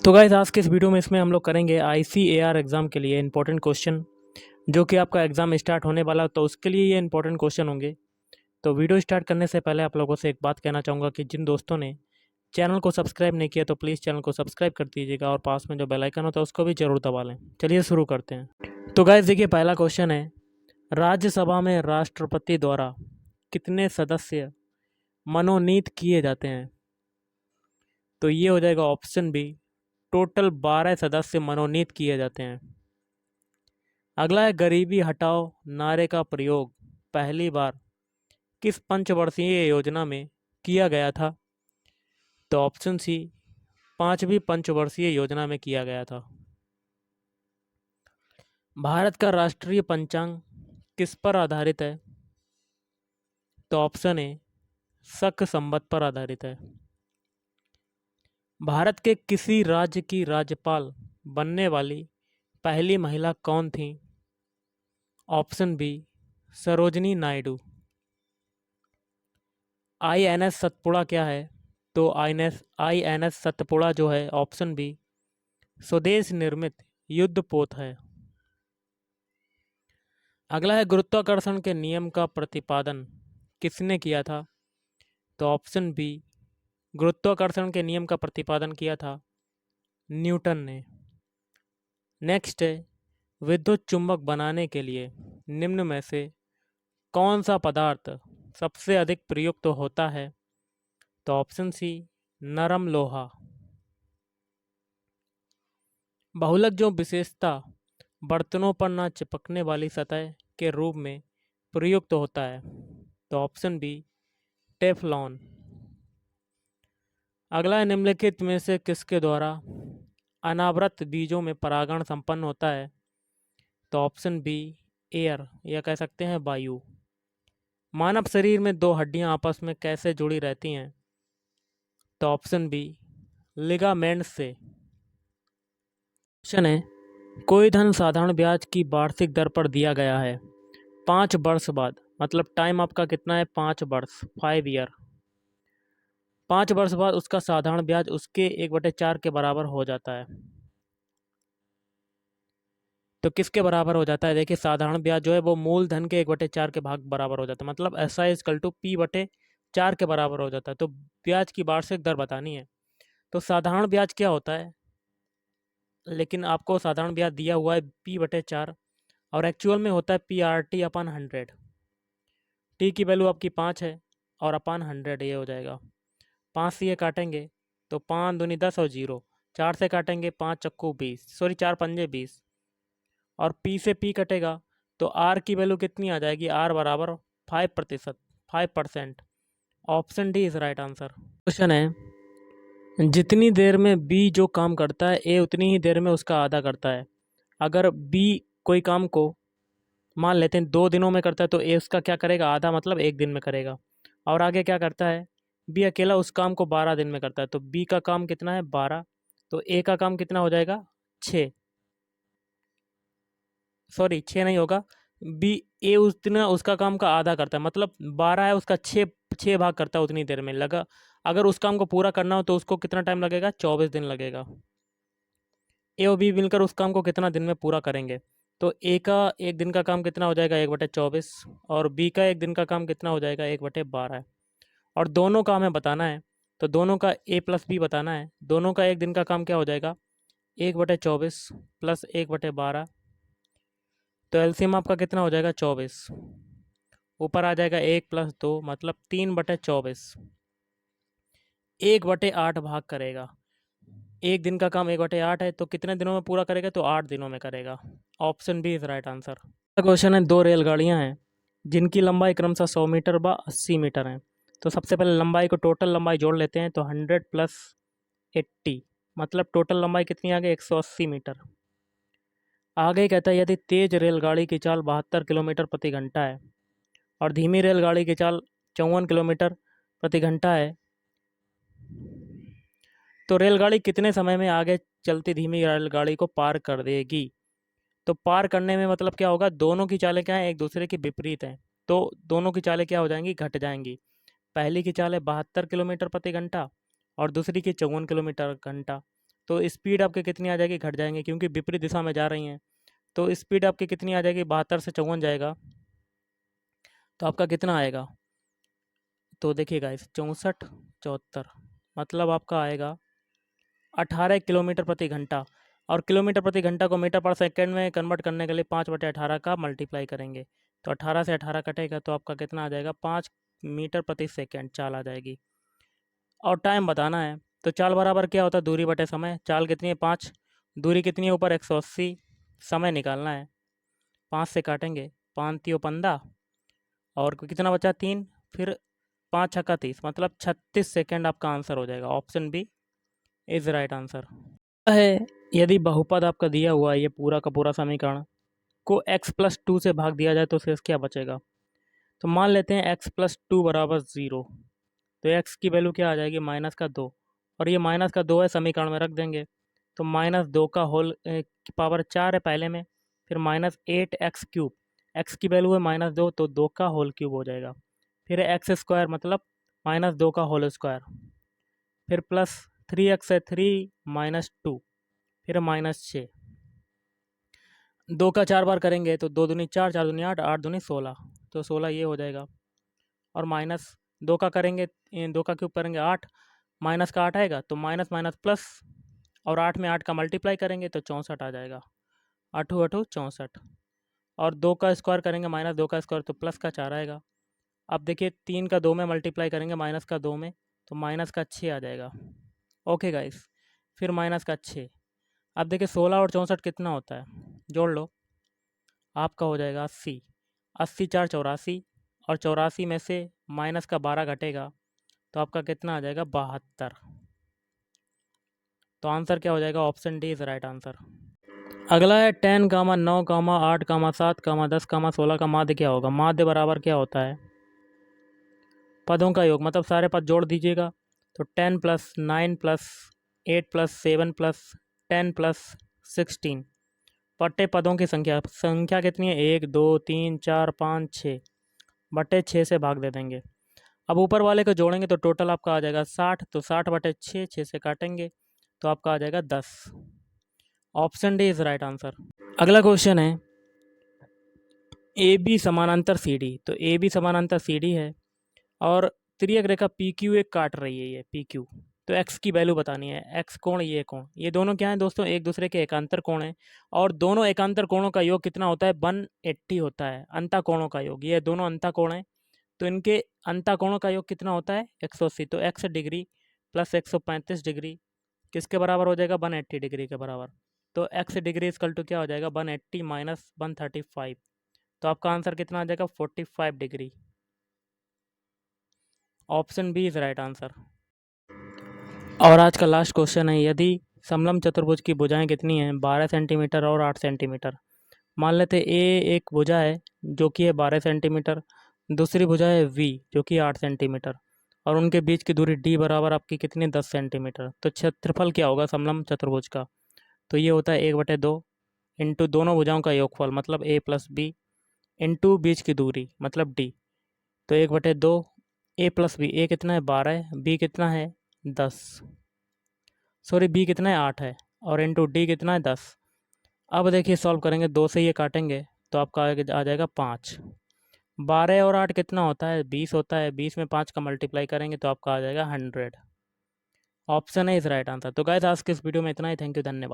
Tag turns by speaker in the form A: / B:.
A: तो गाइस आज के इस वीडियो में इसमें हम लोग करेंगे आईसीएआर एग्ज़ाम के लिए इंपॉर्टेंट क्वेश्चन जो कि आपका एग्ज़ाम स्टार्ट होने वाला है, तो उसके लिए ये इंपॉर्टेंट क्वेश्चन होंगे। तो वीडियो स्टार्ट करने से पहले आप लोगों से एक बात कहना चाहूँगा कि जिन दोस्तों ने चैनल को सब्सक्राइब नहीं किया तो प्लीज़ चैनल को सब्सक्राइब कर दीजिएगा और पास में जो बेल आइकन होता है उसको भी ज़रूर दबा लें। चलिए शुरू करते हैं। तो गाइस देखिए पहला क्वेश्चन है, राज्यसभा में राष्ट्रपति द्वारा कितने सदस्य मनोनीत किए जाते हैं? तो ये हो जाएगा ऑप्शन बी, टोटल 12 सदस्य मनोनीत किए जाते हैं। अगला है, गरीबी हटाओ नारे का प्रयोग पहली बार किस पंचवर्षीय योजना में किया गया था? तो ऑप्शन सी, पांचवी पंचवर्षीय योजना में किया गया था। भारत का राष्ट्रीय पंचांग किस पर आधारित है? तो ऑप्शन ए, शक संवत पर आधारित है। भारत के किसी राज्य की राज्यपाल बनने वाली पहली महिला कौन थी? Option B, Sarojini Naidu. INS Satpura क्या है? तो आईएनएस सतपुड़ा जो है ऑप्शन बी, स्वदेश निर्मित युद्धपोत है। अगला है, गुरुत्वाकर्षण के नियम का प्रतिपादन किसने किया था? तो ऑप्शन बी, गुरुत्वाकर्षण के नियम का प्रतिपादन किया था न्यूटन ने। नेक्स्ट है, विद्युत चुंबक बनाने के लिए निम्न में से कौन सा पदार्थ सबसे अधिक प्रयुक्त होता है? तो ऑप्शन सी, नरम लोहा। बहुलक जो विशेषता बर्तनों पर न चिपकने वाली सतह के रूप में प्रयुक्त होता है? तो ऑप्शन बी, टेफलॉन। अगला है, निम्नलिखित में से किसके द्वारा अनावृत बीजों में परागण संपन्न होता है? तो ऑप्शन बी, एयर या कह सकते हैं वायु। मानव शरीर में दो हड्डियां आपस में कैसे जुड़ी रहती हैं? तो ऑप्शन बी, लिगामेंट से। क्वेश्चन है, कोई धन साधारण ब्याज की वार्षिक दर पर दिया गया है 5 वर्ष बाद, मतलब टाइम आपका कितना है 5 वर्ष, 5 ईयर। 5 वर्ष बाद उसका साधारण ब्याज उसके 1/4 के बराबर हो जाता है। तो किसके बराबर हो जाता है? देखिए साधारण ब्याज जो है वो मूलधन के 1/4 के भाग बराबर हो जाता है, मतलब SI = P/4 के बराबर हो जाता है। तो ब्याज की वार्षिक दर बतानी है तो साधारण ब्याज क्या होता है, लेकिन आपको साधारण ब्याज दिया हुआ है P/4 और एक्चुअल में होता है PRT/100। टी की वैल्यू आपकी 5 है और अपान 100 ये हो जाएगा। 5 से ये काटेंगे तो 5 दूनी 10 और 0, 4 से काटेंगे 5 चक्कू 20, सॉरी 4 पंजे 20, और पी से पी कटेगा तो आर की वैल्यू कितनी आ जाएगी? आर बराबर 5%, 5%। Option D is right answer. Question है, जितनी देर में बी जो काम करता है ए उतनी ही देर में उसका आधा करता है। अगर बी कोई काम को मान लेते हैं 2 दिनों में करता है तो ए उसका क्या करेगा? आधा, मतलब 1 दिन में करेगा। और आगे क्या करता है? बी अकेला उस काम को 12 दिन में करता है। तो बी का काम कितना है? 12। तो ए का काम कितना हो जाएगा? 6। सॉरी 6 नहीं होगा, बी ए उतना उसका काम का आधा करता है, मतलब 12 है उसका 6 भाग करता है उतनी देर में लगा। अगर उस काम को पूरा करना हो तो उसको कितना टाइम लगेगा? 24 दिन लगेगा। ए और बी मिलकर उस काम को कितना दिन में पूरा करेंगे? तो ए का 1 दिन का काम कितना हो जाएगा? 1/24। और बी का 1 दिन का काम कितना हो जाएगा? 1/12। और दोनों का हमें बताना है तो दोनों का ए प्लस बी बताना है। दोनों का 1 दिन का काम क्या हो जाएगा? 1/24 प्लस 1/12। तो एलसीएम आपका कितना हो जाएगा? 24। ऊपर आ जाएगा 1 + 2 मतलब 3/24। 1/8 भाग करेगा। 1 दिन का काम 1/8 है तो कितने दिनों में पूरा करेगा? तो 8 दिनों में करेगा। Option B is right answer. Question है, दो रेलगाड़ियां हैं जिनकी लंबाई क्रमशः 100 मीटर व 80 मीटर है। तो सबसे पहले लंबाई को टोटल लंबाई जोड़ लेते हैं तो 100 + 80 मतलब टोटल लंबाई कितनी आ गई? 180 मीटर। आगे कहता है, यदि तेज रेलगाड़ी की चाल 72 किलोमीटर प्रति घंटा है और धीमी रेलगाड़ी की चाल 54 किलोमीटर प्रति घंटा है तो रेलगाड़ी कितने समय में आगे चलती धीमी रेलगाड़ी को पार कर देगी? तो पार करने में मतलब क्या होगा? दोनों की चालें क्या है? एक दूसरे के विपरीत हैं, तो दोनों की चालें क्या हो जाएंगी? घट जाएंगी। पहली की चाल है 72 किलोमीटर प्रति घंटा और दूसरी की 54 किलोमीटर घंटा। तो स्पीड आपकी कितनी आ जाएगी, घट जाएंगे क्योंकि विपरीत दिशा में जा रही हैं। तो स्पीड आपकी कितनी आ जाएगी, 72 से 54 जाएगा, तो आपका कितना आएगा, तो देखिए गाइस 64 74 मतलब आपका आएगा 18 किलोमीटर प्रति घंटा। और किलोमीटर प्रति घंटा को मीटर पर सेकंड में कन्वर्ट करने के लिए 5/18 का मल्टीप्लाई करेंगे, तो 18 से 18 कटेगा तो आपका कितना आ जाएगा, 5 मीटर प्रति सेकंड चाल आ जाएगी। और टाइम बताना है, तो चाल बराबर क्या होता है, दूरी बटे समय। चाल कितनी है, 5, दूरी कितनी है ऊपर 180, समय निकालना है, 5 से काटेंगे, 5 तियो 15 और कितना बचा 3, फिर 5 छक्का 30 मतलब 36 सेकंड आपका आंसर हो जाएगा। Option B is right answer है। यदि बहुपद आपका दिया हुआ है, ये पूरा का पूरा समीकरण को x+2 से भाग दिया जाए तो शेष क्या बचेगा। तो मान लेते हैं x+2 बराबर 0, तो x की वैल्यू क्या आ जाएगी, -2, और ये -2 है, समीकरण में रख देंगे। तो -2 का होल की पावर 4 है पहले में, फिर -8x³ x की वैल्यू है -2 तो 2 का होल क्यूब हो जाएगा, फिर x² मतलब -2 का होल स्क्वायर, फिर प्लस 3x है 3 -2, फिर -6, 2 का 4 बार करेंगे तो 2 दूनी 4, 4 दूनी 8, 8 दूनी 16, तो 16 ये हो जाएगा। और -2 का करेंगे, 2 का क्यूब करेंगे 8, माइनस का 8 आएगा तो माइनस माइनस प्लस, और 8 में 8 का मल्टीप्लाई करेंगे तो 64 आ जाएगा, 8 8 64। और 2 का स्क्वायर करेंगे, -2 का स्क्वायर तो प्लस का 4 आएगा। अब देखिए 3 का 2 में मल्टीप्लाई करेंगे, माइनस का 2 में तो माइनस का 6 आ जाएगा। ओके गाइस, फिर माइनस का 6। अब देखिए 16 और 64 कितना होता है, जोड़ लो, आपका हो जाएगा 80, 80 4 84, और 84 में से माइनस का 12 घटेगा तो आपका कितना आ जाएगा, 72। तो आंसर क्या हो जाएगा, option D is right answer. अगला है 10, 9, 8, 7, 10, 16 का माध्य क्या होगा। माध्य बराबर क्या होता है, पदों का योग, मतलब सारे पद जोड़ दीजिएगा। तो 10 + 9 + 8 + 7 + 10 + 16 बटे पदों की संख्या, संख्या कितनी है 1 2 3 4 5 6 बटे 6 से भाग दे देंगे। अब ऊपर वाले को जोड़ेंगे तो टोटल आपका आ जाएगा 60, तो 60 बटे 6, 6 से काटेंगे तो आपका आ जाएगा 10। Option D is right answer. अगला क्वेश्चन है ए बी समानांतर सी डी। तो ए बी समानांतर सी डी है और तिर्यक रेखा पी क्यू एक काट रही है, ये पी क्यू। तो एक्स की वैल्यू बतानी है, एक्स कोण ये कोण, ये दोनों क्या हैं दोस्तों, एक दूसरे के एकांतर कोण हैं, और दोनों एकांतर कोणों का योग कितना होता है, 180 होता है। अंता कोणों का योग, ये दोनों अंता कोण हैं, तो इनके अंता कोणों का योग कितना होता है 180। तो x डिग्री प्लस 135 डिग्री किसके बराबर हो जाएगा, 180 डिग्री के बराबर। तो x डिग्री इक्वल टू क्या हो जाएगा, 180 माइनस 135, तो आपका आंसर कितना आ जाएगा, 45 degree. Option B is right answer. और आज का लास्ट क्वेश्चन है, यदि समलंब चतुर्भुज की भुजाएं कितनी हैं, 12 सेंटीमीटर और 8 सेंटीमीटर। मान लेते ए एक भुजा है जो कि है 12 सेंटीमीटर, दूसरी भुजा है वी जो कि 8 सेंटीमीटर, और उनके बीच की दूरी डी बराबर आपकी कितनी, 10 सेंटीमीटर। तो क्षेत्रफल क्या होगा समलंब चतुर्भुज का, तो ये होता है 1/2 इंटू दोनों भुजाओं का योगफल मतलब ए प्लस बी, इंटू बीच की दूरी मतलब डी। तो 1/2 ए प्लस बी, ए कितना है 12, बी कितना है 10, सॉरी बी कितना है 8 है, और इंटू डी कितना है 10। अब देखिए सॉल्व करेंगे, 2 से ये काटेंगे तो आपका आ जाएगा 5। 12 और 8 कितना होता है, 20 होता है, 20 में 5 का मल्टीप्लाई करेंगे तो आपका आ जाएगा 100। ऑप्शन है इज राइट आंसर। तो गाइस आज के इस वीडियो में इतना ही, थैंक यू, धन्यवाद।